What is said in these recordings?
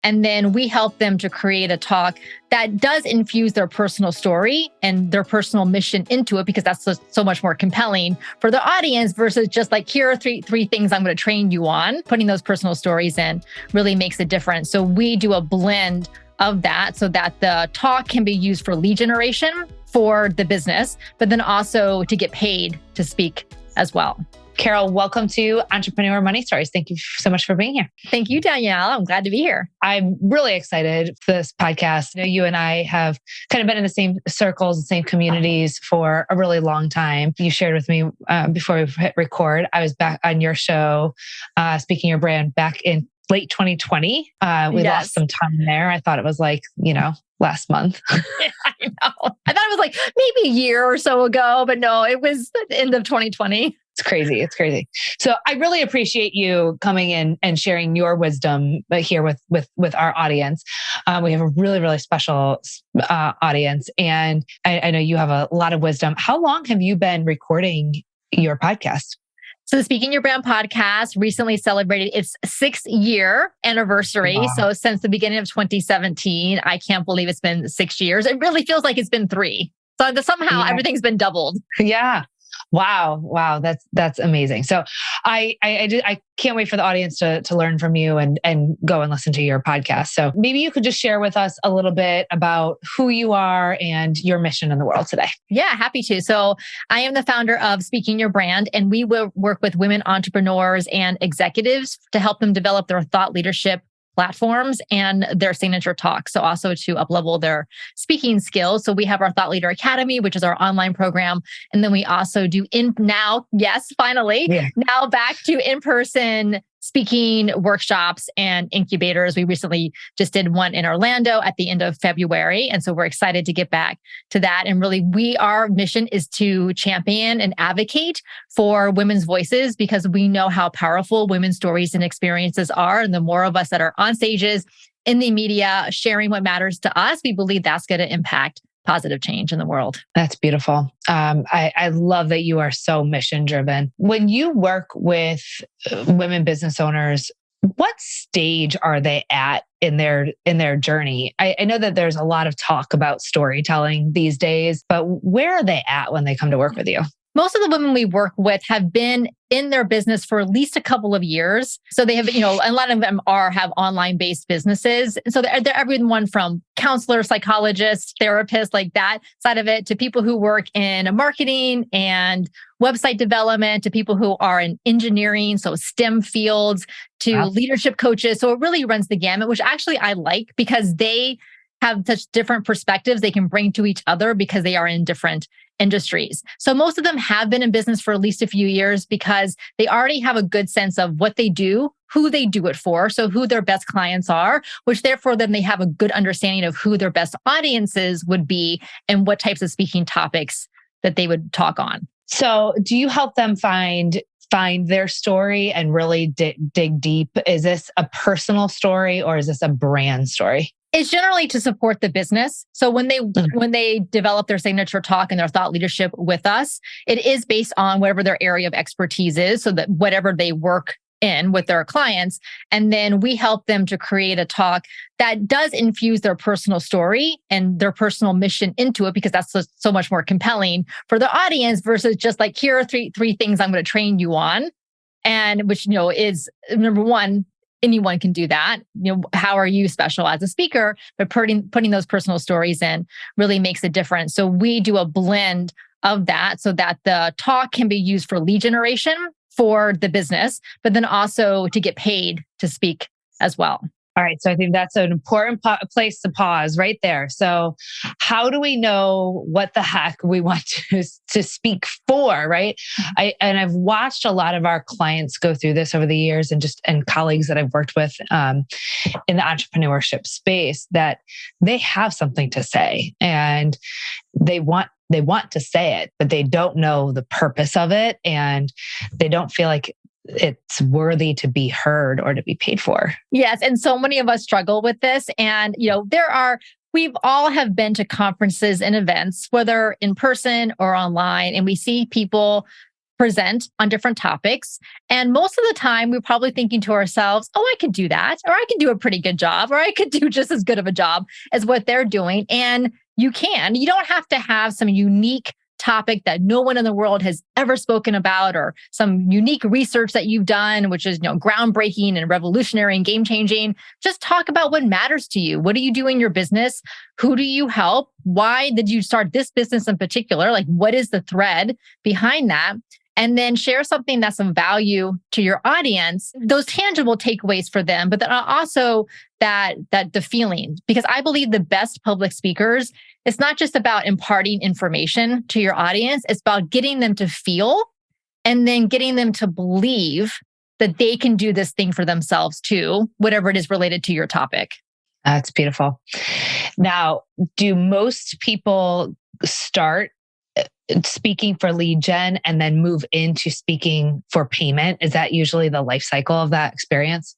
And then we help them to create a talk that does infuse their personal story and their personal mission into it, because that's so much more compelling for the audience versus just like, here are three things I'm going to train you on. Putting those personal stories in really makes a difference. So we do a blend of that so that the talk can be used for lead generation for the business, but then also to get paid to speak as well. Carol, welcome to Entrepreneur Money Stories. Thank you so much for being here. Thank you, Danielle. I'm glad to be here. I'm really excited for this podcast. I know you and I have kind of been in the same circles, the same communities for a really long time. You shared with me before we hit record, I was back on your show, Speaking Your Brand back in late 2020. We lost some time there. I thought it was like, last month. I know. I thought it was like maybe a year or so ago, but no, it was the end of 2020. It's crazy. It's crazy. So I really appreciate you coming in and sharing your wisdom here with our audience. We have a really, really special audience, and I know you have a lot of wisdom. How long have you been recording your podcast? So the Speaking Your Brand podcast recently celebrated its 6-year anniversary. Wow. So since the beginning of 2017, I can't believe it's been 6 years. It really feels like it's been 3. So somehow everything's been doubled. Yeah. Wow. That's amazing. So I can't wait for the audience to learn from you and go and listen to your podcast. So maybe you could just share with us a little bit about who you are and your mission in the world today. Yeah, happy to. So I am the founder of Speaking Your Brand, and we will work with women entrepreneurs and executives to help them develop their thought leadership platforms and their signature talk. So also to uplevel their speaking skills. So we have our Thought Leader Academy, which is our online program. And then we also do now back to in-person speaking workshops and incubators. We recently just did one in Orlando at the end of February. And so we're excited to get back to that. And really, our mission is to champion and advocate for women's voices, because we know how powerful women's stories and experiences are. And the more of us that are on stages, in the media, sharing what matters to us, we believe that's going to impact positive change in the world. That's beautiful. I love that you are so mission driven. When you work with women business owners, what stage are they at in their journey? I know that there's a lot of talk about storytelling these days, but where are they at when they come to work with you? Most of the women we work with have been in their business for at least a couple of years. So they have, a lot of them have online-based businesses. And so they're everyone from counselors, psychologists, therapists, like that side of it, to people who work in marketing and website development, to people who are in engineering, so STEM fields, to leadership coaches. So it really runs the gamut, which actually I like, because they have such different perspectives they can bring to each other because they are in different industries. So most of them have been in business for at least a few years because they already have a good sense of what they do, who they do it for, so who their best clients are, which therefore then they have a good understanding of who their best audiences would be and what types of speaking topics that they would talk on. So do you help them find their story and really dig deep? Is this a personal story or is this a brand story? It's generally to support the business. So when they develop their signature talk and their thought leadership with us, it is based on whatever their area of expertise is, so that whatever they work in with their clients. And then we help them to create a talk that does infuse their personal story and their personal mission into it, because that's so much more compelling for the audience versus just like, here are three things I'm going to train you on. And which, is number one, anyone can do that. How are you special as a speaker? But putting those personal stories in really makes a difference. So we do a blend of that so that the talk can be used for lead generation for the business, but then also to get paid to speak as well. All right. So I think that's an important place to pause right there. So how do we know what the heck we want to speak for, right? I've watched a lot of our clients go through this over the years, and colleagues that I've worked with in the entrepreneurship space, that they have something to say and they want to say it, but they don't know the purpose of it, and they don't feel like it's worthy to be heard or to be paid for. Yes. And so many of us struggle with this. And, we've all have been to conferences and events, whether in person or online, and we see people present on different topics. And most of the time, we're probably thinking to ourselves, oh, I could do that, or I could do a pretty good job, or I could do just as good of a job as what they're doing. And you don't have to have some unique topic that no one in the world has ever spoken about, or some unique research that you've done, which is, groundbreaking and revolutionary and game changing. Just talk about what matters to you. What do you do in your business? Who do you help? Why did you start this business in particular? Like, what is the thread behind that? And then share something that's of value to your audience, those tangible takeaways for them, but then also that the feeling, because I believe the best public speakers, it's not just about imparting information to your audience, it's about getting them to feel and then getting them to believe that they can do this thing for themselves too, whatever it is related to your topic. That's beautiful. Now, do most people start speaking for lead gen and then move into speaking for payment? Is that usually the life cycle of that experience?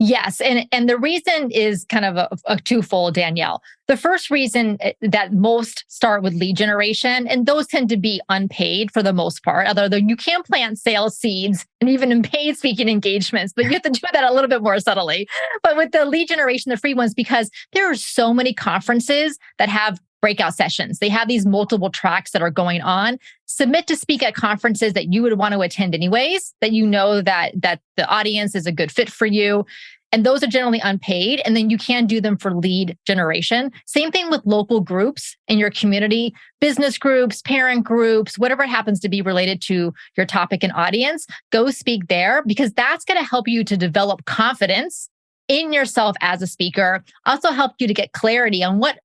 Yes. And the reason is kind of a twofold, Danielle. The first reason that most start with lead generation, and those tend to be unpaid for the most part, although you can plant sales seeds and even in paid speaking engagements, but you have to do that a little bit more subtly. But with the lead generation, the free ones, because there are so many conferences that have breakout sessions. They have these multiple tracks that are going on. Submit to speak at conferences that you would want to attend anyways, that you know that the audience is a good fit for you. And those are generally unpaid. And then you can do them for lead generation. Same thing with local groups in your community, business groups, parent groups, whatever it happens to be related to your topic and audience. Go speak there, because that's going to help you to develop confidence in yourself as a speaker. Also help you to get clarity on what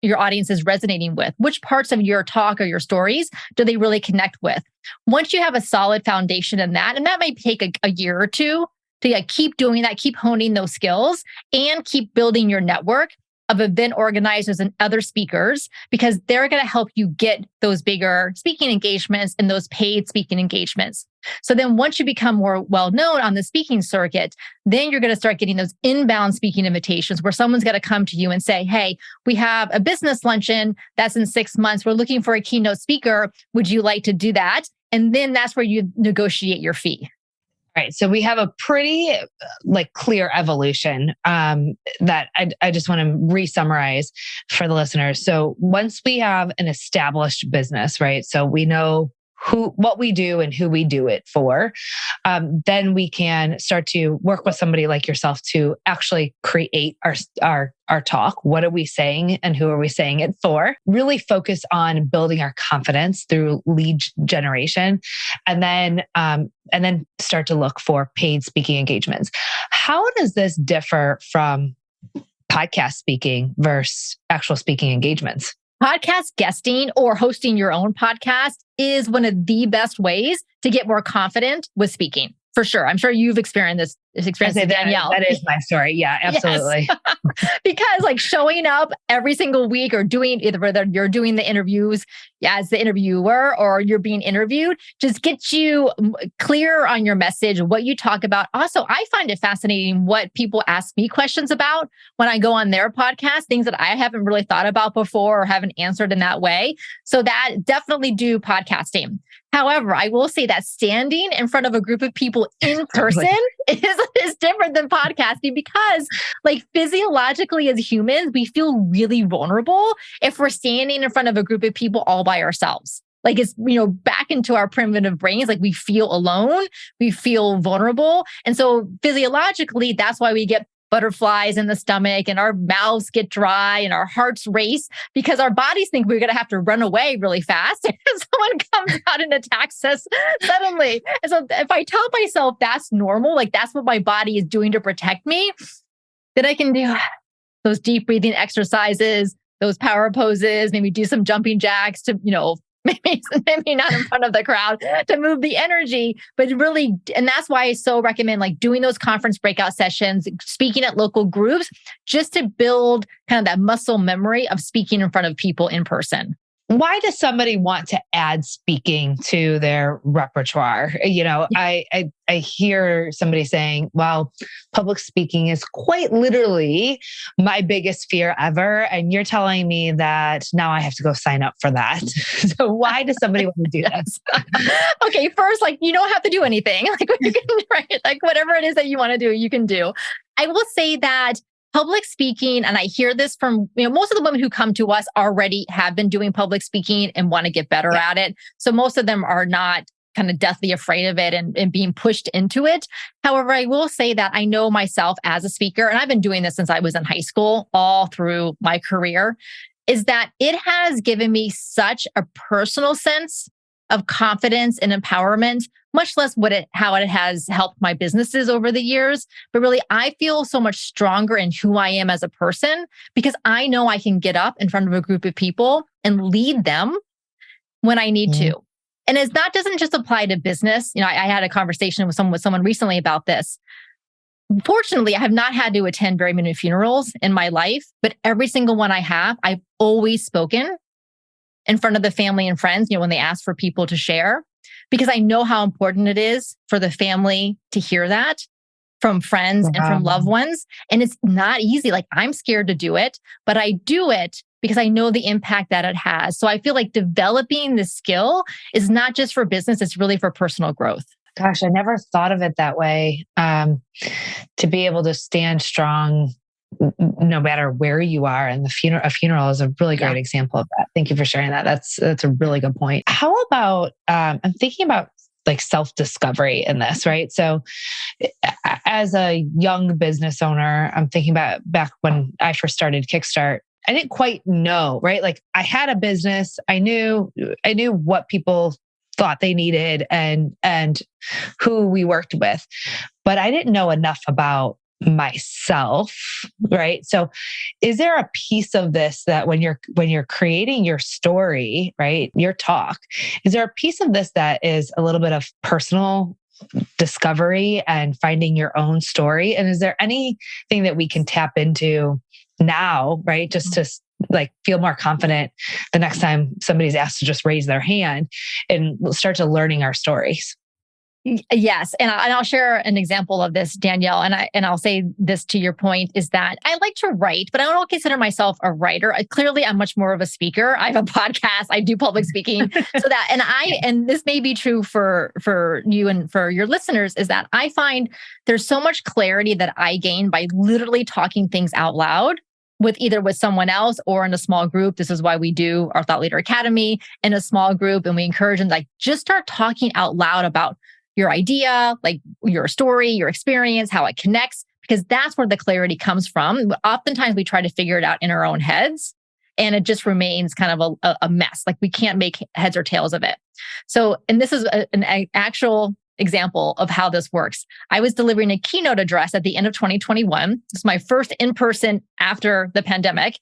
your audience is resonating with. Which parts of your talk or your stories do they really connect with? Once you have a solid foundation in that, and that may take a year or two to keep doing that, keep honing those skills, and keep building your network of event organizers and other speakers, because they're going to help you get those bigger speaking engagements and those paid speaking engagements. So then once you become more well-known on the speaking circuit, then you're going to start getting those inbound speaking invitations where someone's going to come to you and say, hey, we have a business luncheon that's in 6 months. We're looking for a keynote speaker. Would you like to do that? And then that's where you negotiate your fee. Right. So we have a pretty clear evolution that I just want to re-summarize for the listeners. So once we have an established business, right? So we know what we do and who we do it for, then we can start to work with somebody like yourself to actually create our talk. What are we saying and who are we saying it for? Really focus on building our confidence through lead generation, and then start to look for paid speaking engagements. How does this differ from podcast speaking versus actual speaking engagements? Podcast guesting or hosting your own podcast is one of the best ways to get more confident with speaking. For sure. I'm sure you've experienced this experience with Danielle. That is my story. Yeah, absolutely. Yes. Because showing up every single week or doing whether you're doing the interviews as the interviewer or you're being interviewed, just gets you clear on your message, what you talk about. Also, I find it fascinating what people ask me questions about when I go on their podcast, things that I haven't really thought about before or haven't answered in that way. So that definitely do podcasting. However, I will say that standing in front of a group of people in person is different than podcasting, because physiologically as humans, we feel really vulnerable if we're standing in front of a group of people all by ourselves. It's, back into our primitive brains, we feel alone, we feel vulnerable. And so physiologically, that's why we get butterflies in the stomach and our mouths get dry and our hearts race, because our bodies think we're going to have to run away really fast and someone comes out and attacks us suddenly. And so if I tell myself that's normal, that's what my body is doing to protect me, then I can do those deep breathing exercises, those power poses, maybe do some jumping jacks to, maybe not in front of the crowd to move the energy, but really, and that's why I so recommend doing those conference breakout sessions, speaking at local groups, just to build kind of that muscle memory of speaking in front of people in person. why does somebody want to add speaking to their repertoire? I hear somebody saying, well, public speaking is quite literally my biggest fear ever. And you're telling me that now I have to go sign up for that. So why does somebody want to do this? Okay, first, you don't have to do anything. You can, right? Whatever it is that you want to do, you can do. I will say that public speaking, and I hear this from, most of the women who come to us already have been doing public speaking and want to get better at it. So most of them are not kind of deathly afraid of it and being pushed into it. However, I will say that I know myself as a speaker, and I've been doing this since I was in high school, all through my career, is that it has given me such a personal sense of confidence and empowerment, much less how it has helped my businesses over the years. But really, I feel so much stronger in who I am as a person because I know I can get up in front of a group of people and lead them when I need to. And that doesn't just apply to business. I had a conversation with someone recently about this. Fortunately, I have not had to attend very many funerals in my life, but every single one I've always spoken in front of the family and friends, when they ask for people to share, because I know how important it is for the family to hear that from friends and from loved ones. And it's not easy. I'm scared to do it, but I do it because I know the impact that it has. So I feel like developing the skill is not just for business, it's really for personal growth. Gosh, I never thought of it that way. To be able to stand strong no matter where you are, and a funeral is a really great example of that. Thank you for sharing that. That's a really good point. How about I'm thinking about self-discovery in this, right? So as a young business owner, I'm thinking about back when I first started Kickstart. I didn't quite know, right? I had a business. I knew what people thought they needed and who we worked with, but I didn't know enough about myself, right? So is there a piece of this that when you're creating your story, right, your talk, is there a piece of this that is a little bit of personal discovery and finding your own story? And is there anything that we can tap into now, right, just to feel more confident the next time somebody's asked to just raise their hand and start to learning our stories? Yes. And I'll share an example of this, Danielle. And I'll say this to your point is that I like to write, but I don't consider myself a writer. Clearly, I'm much more of a speaker. I have a podcast. I do public speaking. And this may be true for you and for your listeners, is that I find there's so much clarity that I gain by literally talking things out loud with someone else or in a small group. This is why we do our Thought Leader Academy in a small group. And we encourage them just start talking out loud about your idea, your story, your experience, how it connects, because that's where the clarity comes from. Oftentimes we try to figure it out in our own heads and it just remains kind of a mess. We can't make heads or tails of it. So, and this is an actual example of how this works. I was delivering a keynote address at the end of 2021. This is my first in-person after the pandemic.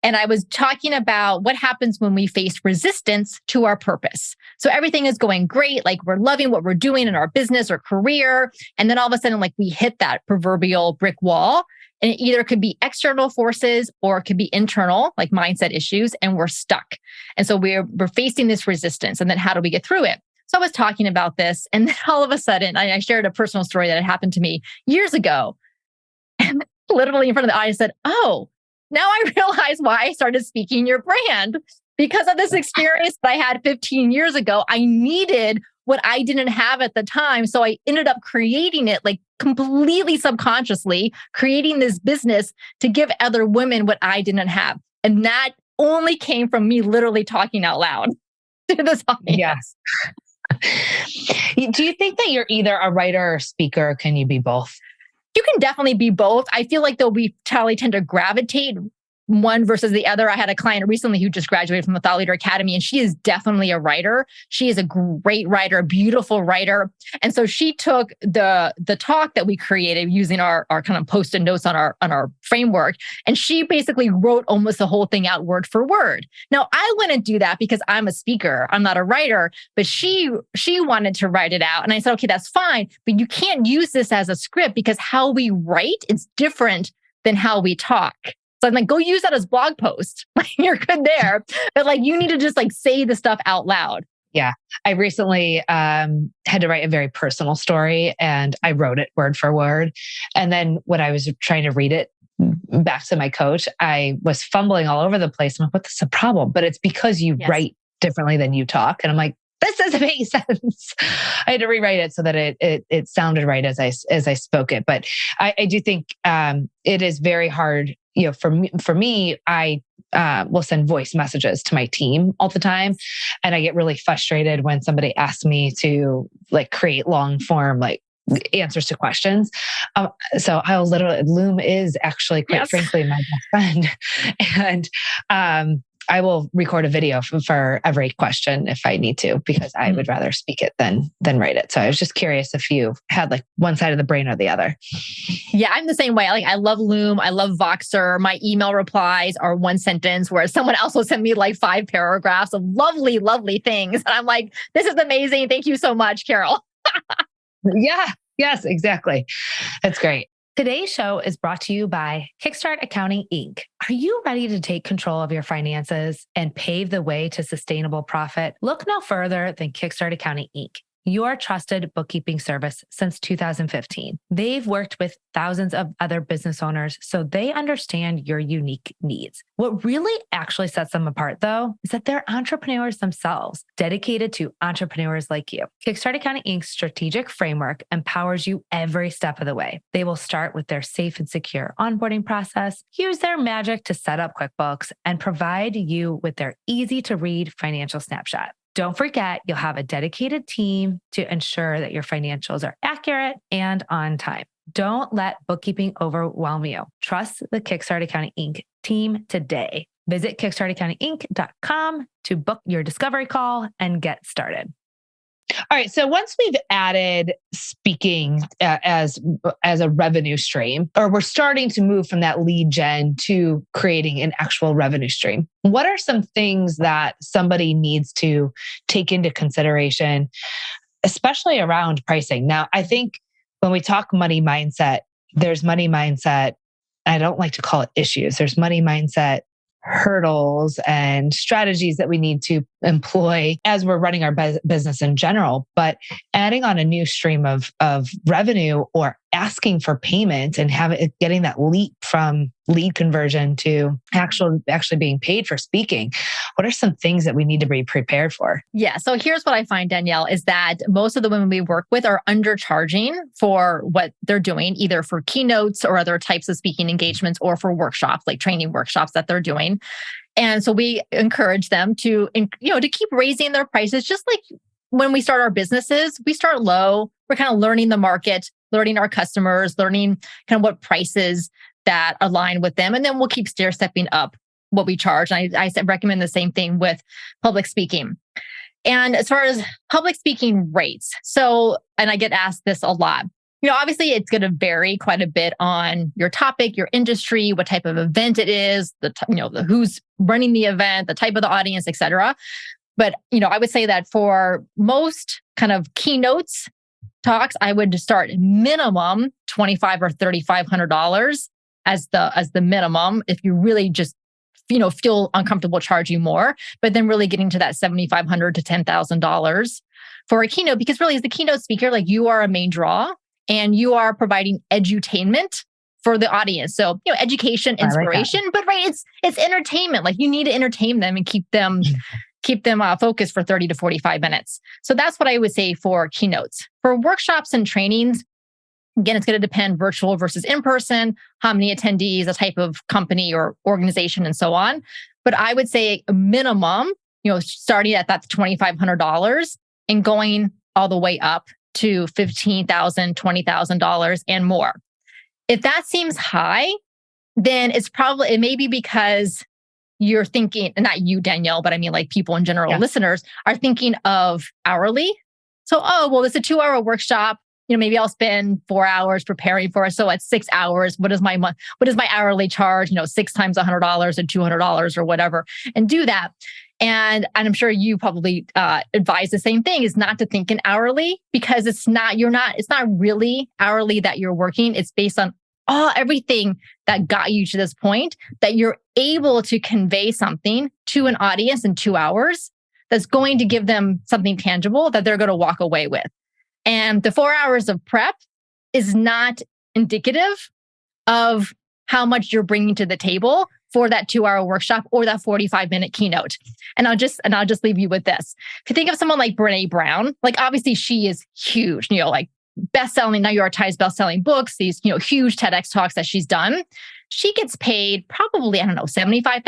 And I was talking about what happens when we face resistance to our purpose. So everything is going great. We're loving what we're doing in our business or career. And then all of a sudden, we hit that proverbial brick wall. And it either could be external forces or it could be internal, mindset issues, and we're stuck. And so we're facing this resistance. And then how do we get through it? So I was talking about this. And then all of a sudden, I shared a personal story that had happened to me years ago. And literally in front of the audience said, "Oh, now I realize why I started speaking your brand. Because of this experience that I had 15 years ago, I needed what I didn't have at the time. So I ended up creating it completely subconsciously, creating this business to give other women what I didn't have." And that only came from me literally talking out loud to this audience. Yes. Do you think that you're either a writer or a speaker, or can you be both? You can definitely be both. I feel like we tend to gravitate one versus the other. I had a client recently who just graduated from the Thought Leader Academy, and she is definitely a writer. She is a great writer, a beautiful writer. And so she took the talk that we created using our kind of post-it notes on our framework, and she basically wrote almost the whole thing out word for word. Now, I wouldn't do that because I'm a speaker. I'm not a writer, but she wanted to write it out. And I said, okay, that's fine, but you can't use this as a script because how we write is different than how we talk. So I'm like, go use that as blog post. You're good there. But like, you need to just like say the stuff out loud. Yeah. I recently had to write a very personal story and I wrote it word for word. And then when I was trying to read it back to my coach, I was fumbling all over the place. I'm like, what's the problem? But it's because you write differently than you talk. And I'm like, this doesn't make sense. I had to rewrite it so that it sounded right as I spoke it. But I do think it is very hard. You know, for me, I will send voice messages to my team all the time, and I get really frustrated when somebody asks me to like create long form like answers to questions. So I'll literally, Loom is actually quite frankly my best friend, and I will record a video for every question if I need to, because I would rather speak it than write it. So I was just curious if you had like one side of the brain or the other. Yeah, I'm the same way. Like I love Loom. I love Voxer. My email replies are one sentence, whereas someone else will send me like 5 paragraphs of lovely, lovely things. And I'm like, this is amazing. Thank you so much, Carol. Yeah. Yes, exactly. That's great. Today's show is brought to you by Kickstart Accounting, Inc. Are you ready to take control of your finances and pave the way to sustainable profit? Look no further than Kickstart Accounting, Inc., your trusted bookkeeping service since 2015. They've worked with thousands of other business owners, so they understand your unique needs. What really actually sets them apart, though, is that they're entrepreneurs themselves, dedicated to entrepreneurs like you. Kickstart Accounting Inc.'s strategic framework empowers you every step of the way. They will start with their safe and secure onboarding process, use their magic to set up QuickBooks, and provide you with their easy-to-read financial snapshot. Don't forget, you'll have a dedicated team to ensure that your financials are accurate and on time. Don't let bookkeeping overwhelm you. Trust the Kickstart Accounting Inc. team today. Visit kickstartaccountinginc.com to book your discovery call and get started. All right. So once we've added speaking as a revenue stream, or we're starting to move from that lead gen to creating an actual revenue stream, what are some things that somebody needs to take into consideration, especially around pricing? Now, I think when we talk money mindset, there's money mindset. I don't like to call it issues. There's money mindset hurdles and strategies that we need to employ as we're running our business in general. But adding on a new stream of revenue or asking for payment and getting that leap from lead conversion to actually being paid for speaking, what are some things that we need to be prepared for? Yeah. So here's what I find, Danielle, is that most of the women we work with are undercharging for what they're doing, either for keynotes or other types of speaking engagements, or for workshops, like training workshops that they're doing. And so we encourage them to keep raising their prices, just like when we start our businesses. We start low. We're kind of learning the market, learning our customers, learning kind of what prices that align with them. And then we'll keep stair-stepping up what we charge. And I recommend the same thing with public speaking. And as far as public speaking rates, and I get asked this a lot, obviously it's going to vary quite a bit on your topic, your industry, what type of event it is, the who's running the event, the type of the audience, et cetera. But, I would say that for most kind of keynotes talks, I would start minimum $2,500 or $3,500 as the minimum. If you really just, feel uncomfortable charging more, but then really getting to that $7,500 to $10,000 for a keynote, because really as the keynote speaker, like you are a main draw and you are providing edutainment for the audience. So, education, inspiration, but it's entertainment. Like you need to entertain them and keep them focused for 30 to 45 minutes. So that's what I would say for keynotes. For workshops and trainings, again, it's going to depend virtual versus in-person, how many attendees, the type of company or organization, and so on. But I would say a minimum, starting at that $2,500 and going all the way up to $15,000, $20,000 and more. If that seems high, then it may be because you're thinking, not you, Danielle, but I mean like people in general, listeners are thinking of hourly. So, it's a 2-hour workshop. Maybe I'll spend 4 hours preparing for it. So at 6 hours, what is my hourly charge? 6 times $100 and $200 or whatever, and do that. And I'm sure you probably advise the same thing, is not to think in hourly, because it's not really hourly that you're working. It's based on everything that got you to this point, that you're able to convey something to an audience in 2 hours that's going to give them something tangible that they're going to walk away with. And the 4 hours of prep is not indicative of how much you're bringing to the table for that 2-hour workshop or that 45-minute keynote. And I'll just leave you with this. If you think of someone like Brené Brown, like obviously she is huge, like best-selling, New York Times best-selling books, these, huge TEDx talks that she's done. She gets paid probably, I don't know, $75,000,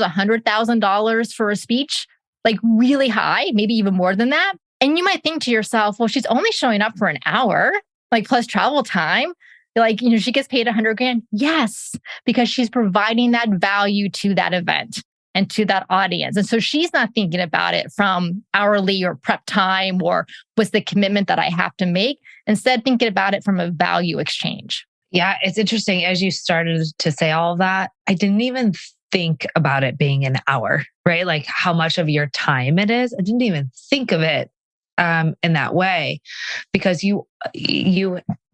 $100,000 for a speech, like really high, maybe even more than that. And you might think to yourself, well, she's only showing up for an hour, like plus travel time. Like, she gets paid $100,000. Yes, because she's providing that value to that event and to that audience. And so she's not thinking about it from hourly or prep time or what's the commitment that I have to make. Instead, thinking about it from a value exchange. Yeah, it's interesting. As you started to say all of that, I didn't even think about it being an hour, right? Like how much of your time it is. I didn't even think of it in that way, because you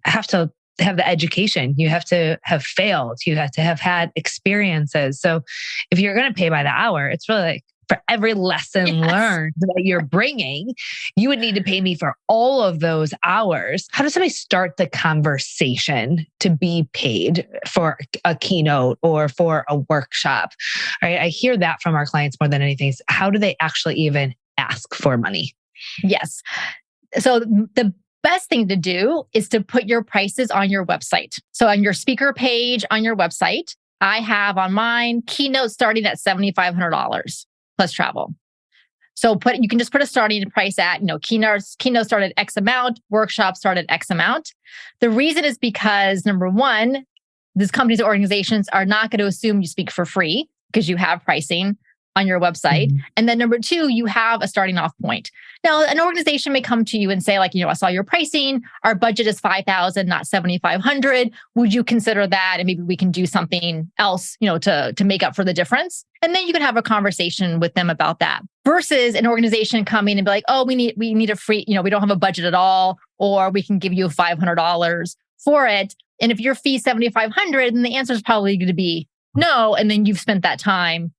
have to have the education, you have to have failed, you have to have had experiences. So if you're going to pay by the hour, it's really like for every lesson learned that you're bringing, you would need to pay me for all of those hours. How does somebody start the conversation to be paid for a keynote or for a workshop? Right? I hear that from our clients more than anything. How do they actually even ask for money? Yes. So the best thing to do is to put your prices on your website. So on your speaker page on your website, I have on mine keynote starting at $7,500 plus travel. So you can just put a starting price at, keynote started X amount, workshop started X amount. The reason is because number one, these companies or organizations are not going to assume you speak for free because you have pricing on your website. Mm-hmm. And then number two, you have a starting off point. Now, an organization may come to you and say, like, I saw your pricing. Our budget is $5,000, not $7,500. Would you consider that? And maybe we can do something else, to make up for the difference. And then you can have a conversation with them about that. Versus an organization coming and be like, oh, we need a free, we don't have a budget at all, or we can give you $500 for it. And if your fee is $7,500, then the answer is probably going to be no. And then you've spent that time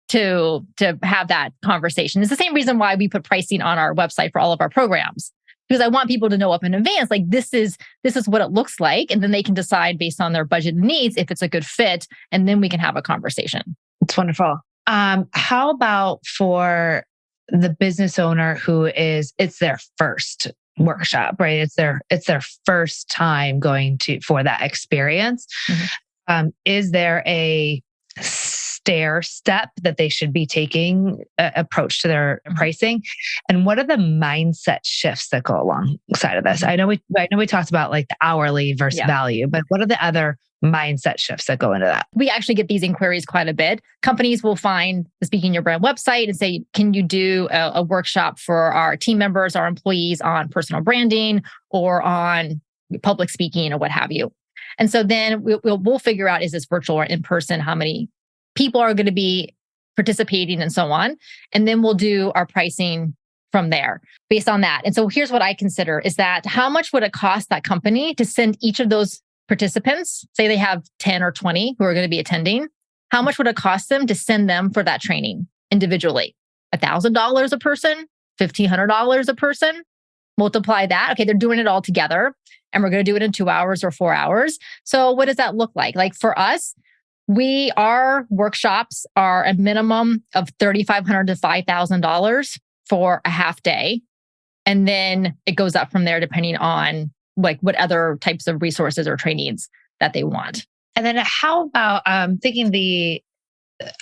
to have that conversation. It's the same reason why we put pricing on our website for all of our programs, because I want people to know up in advance, like this is what it looks like. And then they can decide based on their budget and needs if it's a good fit. And then we can have a conversation. It's wonderful. How about for the business owner who it's their first workshop, right? It's their first time going for that experience. Mm-hmm. Is there a stair step that they should be taking approach to their pricing? And what are the mindset shifts that go alongside of this? I know we talked about like the hourly versus value, but what are the other mindset shifts that go into that? We actually get these inquiries quite a bit. Companies will find the Speaking Your Brand website and say, can you do a workshop for our team members, our employees on personal branding or on public speaking or what have you? And so then we'll figure out, is this virtual or in person? How many people are going to be participating and so on. And then we'll do our pricing from there based on that. And so here's what I consider is that how much would it cost that company to send each of those participants, say they have 10 or 20 who are going to be attending, how much would it cost them to send them for that training individually? $1,000 a person, $1,500 a person, multiply that. Okay, they're doing it all together and we're going to do it in 2 hours or 4 hours. So what does that look like? Like for us, our workshops are a minimum of $3,500 to $5,000 for a half day. And then it goes up from there depending on like what other types of resources or trainings that they want. And then how about thinking the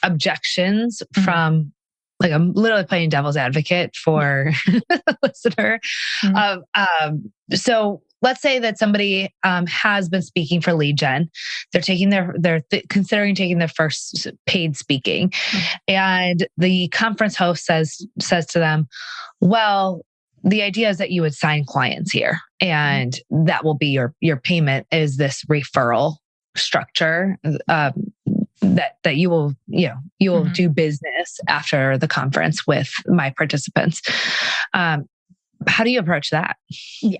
objections from, like I'm literally playing devil's advocate for the listener. So let's say that somebody has been speaking for lead gen. They're taking considering taking their first paid speaking, and the conference host says to them, "Well, the idea is that you would sign clients here, and that will be your payment is this referral structure that you will do business after the conference with my participants." How do you approach that? Yeah.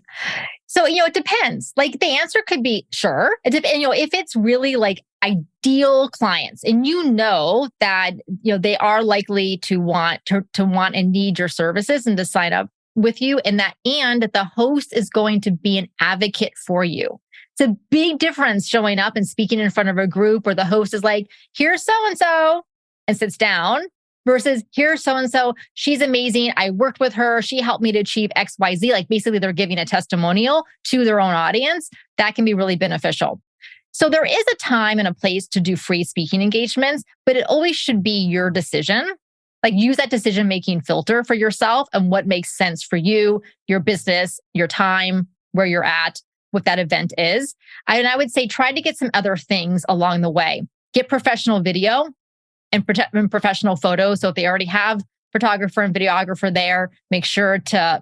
So, it depends. Like the answer could be sure. It depends, if it's really like ideal clients and that, they are likely to want and need your services and to sign up with you and that the host is going to be an advocate for you. It's a big difference showing up and speaking in front of a group where the host is like, here's so-and-so and sits down versus here's so-and-so. She's amazing. I worked with her. She helped me to achieve XYZ. Like basically they're giving a testimonial to their own audience. That can be really beneficial. So there is a time and a place to do free speaking engagements, but it always should be your decision. Like use that decision-making filter for yourself and what makes sense for you, your business, your time, where you're at, what that event is. And I would say try to get some other things along the way. Get professional video and professional photos. So if they already have photographer and videographer there, make sure to,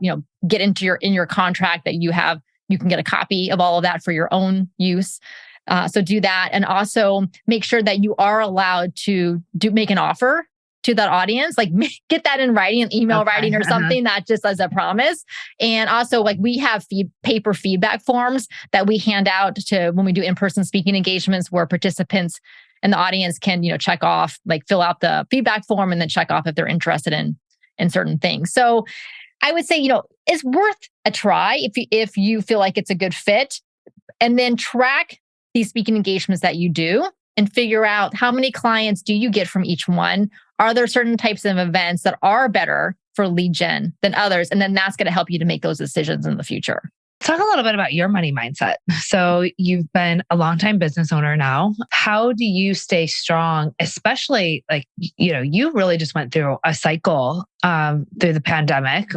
get into your contract that you can get a copy of all of that for your own use. So do that. And also make sure that you are allowed to make an offer to that audience, like get that in writing, email writing or something, not just as a promise. And also like we have paper feedback forms that we hand out to when we do in-person speaking engagements where participants and the audience can, check off, like fill out the feedback form and then check off if they're interested in certain things. So I would say, it's worth a try if you feel like it's a good fit, and then track these speaking engagements that you do and figure out how many clients do you get from each one. Are there certain types of events that are better for lead gen than others? And then that's going to help you to make those decisions in the future. Talk a little bit about your money mindset. So you've been a longtime business owner now. How do you stay strong, especially like, you really just went through a cycle through the pandemic,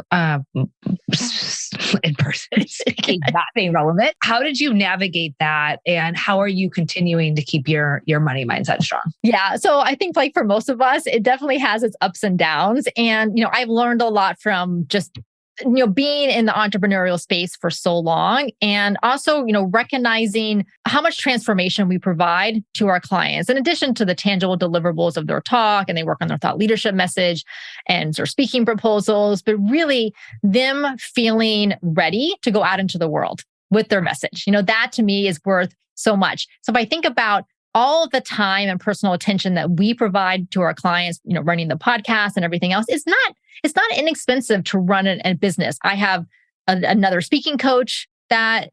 in person speaking, not being relevant. How did you navigate that? And how are you continuing to keep your money mindset strong? Yeah. So I think like for most of us, it definitely has its ups and downs. And, I've learned a lot from just being in the entrepreneurial space for so long and also, recognizing how much transformation we provide to our clients, in addition to the tangible deliverables of their talk, and they work on their thought leadership message and their speaking proposals, but really them feeling ready to go out into the world with their message. That to me is worth so much. So if I think about all the time and personal attention that we provide to our clients, running the podcast and everything else, it's not inexpensive to run a business. I have another speaking coach that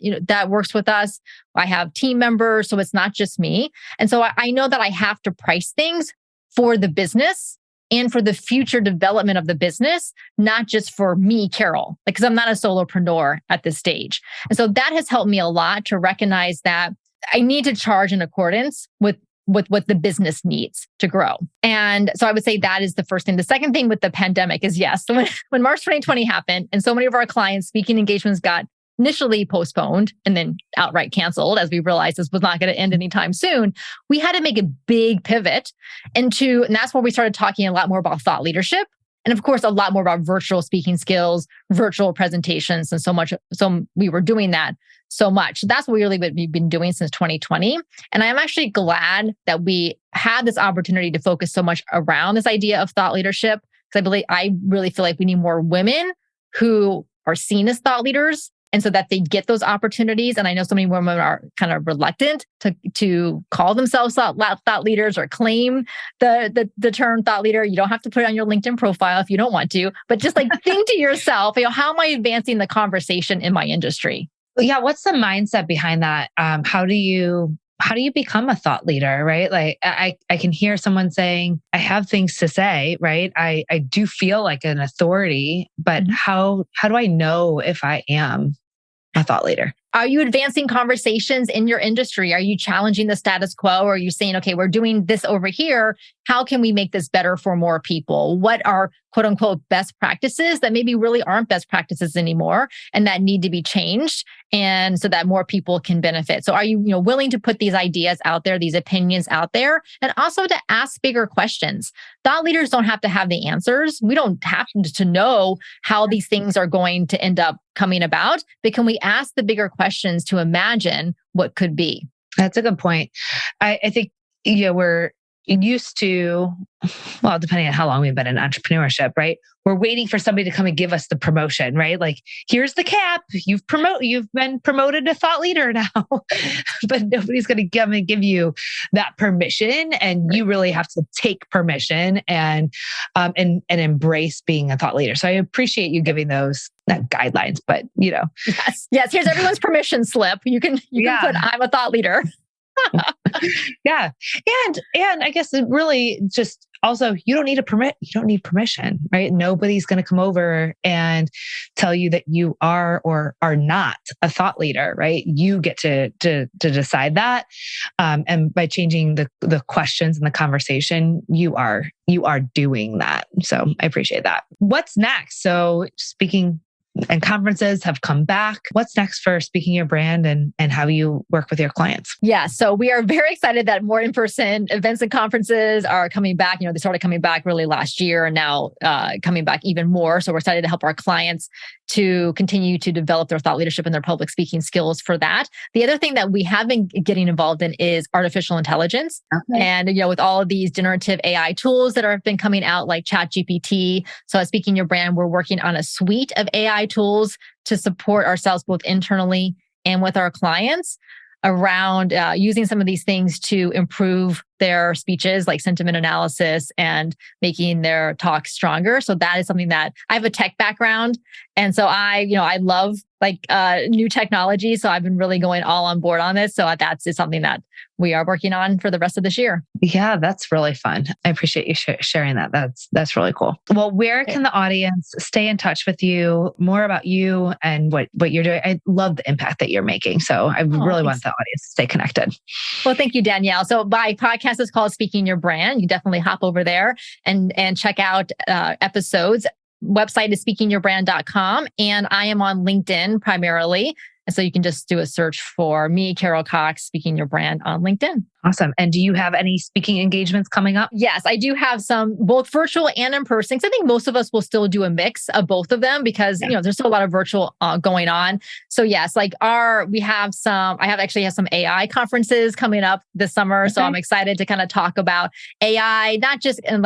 works with us. I have team members, so it's not just me. And so I know that I have to price things for the business and for the future development of the business, not just for me, Carol, because I'm not a solopreneur at this stage. And so that has helped me a lot to recognize that I need to charge in accordance with what the business needs to grow. And so I would say that is the first thing. The second thing with the pandemic is yes, so when March 2020 happened and so many of our clients' speaking engagements got initially postponed and then outright canceled as we realized this was not going to end anytime soon, we had to make a big pivot and that's where we started talking a lot more about thought leadership. And of course, a lot more about virtual speaking skills, virtual presentations, and so much. So we were doing that so much. So that's really what we've been doing since 2020. And I'm actually glad that we had this opportunity to focus so much around this idea of thought leadership, because I really feel like we need more women who are seen as thought leaders, and so that they get those opportunities. And I know so many women are kind of reluctant to call themselves thought leaders or claim the term thought leader. You don't have to put it on your LinkedIn profile if you don't want to, but just like think to yourself, how am I advancing the conversation in my industry? Yeah. What's the mindset behind that? How do you become a thought leader, right? Like I can hear someone saying, I have things to say, right? I do feel like an authority, but how do I know if I am a thought leader? Are you advancing conversations in your industry? Are you challenging the status quo? Or are you saying, okay, we're doing this over here. How can we make this better for more people? What are quote unquote best practices that maybe really aren't best practices anymore and that need to be changed? And so that more people can benefit. So are you, willing to put these ideas out there, these opinions out there, and also to ask bigger questions? Thought leaders don't have to have the answers. We don't have to know how these things are going to end up coming about, but can we ask the bigger questions to imagine what could be? That's a good point. I think, used to, well, depending on how long we've been in entrepreneurship, right? We're waiting for somebody to come and give us the promotion, right? Like, here's the cap. You've been promoted to thought leader now, but nobody's going to come and give you that permission. And you really have to take permission and embrace being a thought leader. So I appreciate you giving those, not guidelines, but Yes. Here's everyone's permission slip. You can put, I'm a thought leader. Yeah. And I guess it really just also, you don't need permission, right? Nobody's going to come over and tell you that you are or are not a thought leader, right? You get to decide that. And by changing the questions and the conversation, you are doing that. So I appreciate that. What's next? So speaking and conferences have come back. What's next for Speaking Your Brand and how you work with your clients? Yeah. So we are very excited that more in-person events and conferences are coming back. They started coming back really last year and now coming back even more. So we're excited to help our clients to continue to develop their thought leadership and their public speaking skills for that. The other thing that we have been getting involved in is artificial intelligence. Okay. And, with all of these generative AI tools that have been coming out like ChatGPT. So at Speaking Your Brand, we're working on a suite of AI tools to support ourselves both internally and with our clients around using some of these things to improve their speeches, like sentiment analysis and making their talks stronger. So that is something that I have a tech background. And so I love new technology. So I've been really going all on board on this. So that's something that we are working on for the rest of this year. Yeah, that's really fun. I appreciate you sharing that. That's really cool. Well, where can the audience stay in touch with you, more about you and what you're doing? I love the impact that you're making. So I really want the audience to stay connected. Well, thank you, Danielle. So my podcast is called Speaking Your Brand. You definitely hop over there and check out episodes. Website is speakingyourbrand.com. And I am on LinkedIn primarily. And so you can just do a search for me, Carol Cox, Speaking Your Brand on LinkedIn. Awesome. And do you have any speaking engagements coming up? Yes, I do have some, both virtual and in person. Because I think most of us will still do a mix of both of them because there's still a lot of virtual going on. So yes, I have some AI conferences coming up this summer. Okay. So I'm excited to kind of talk about AI, not just in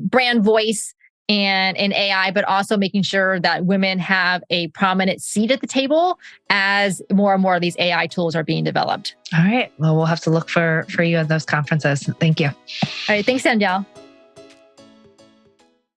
brand voice and in AI, but also making sure that women have a prominent seat at the table as more and more of these AI tools are being developed. All right. Well, we'll have to look for you at those conferences. Thank you. All right. Thanks, Danielle.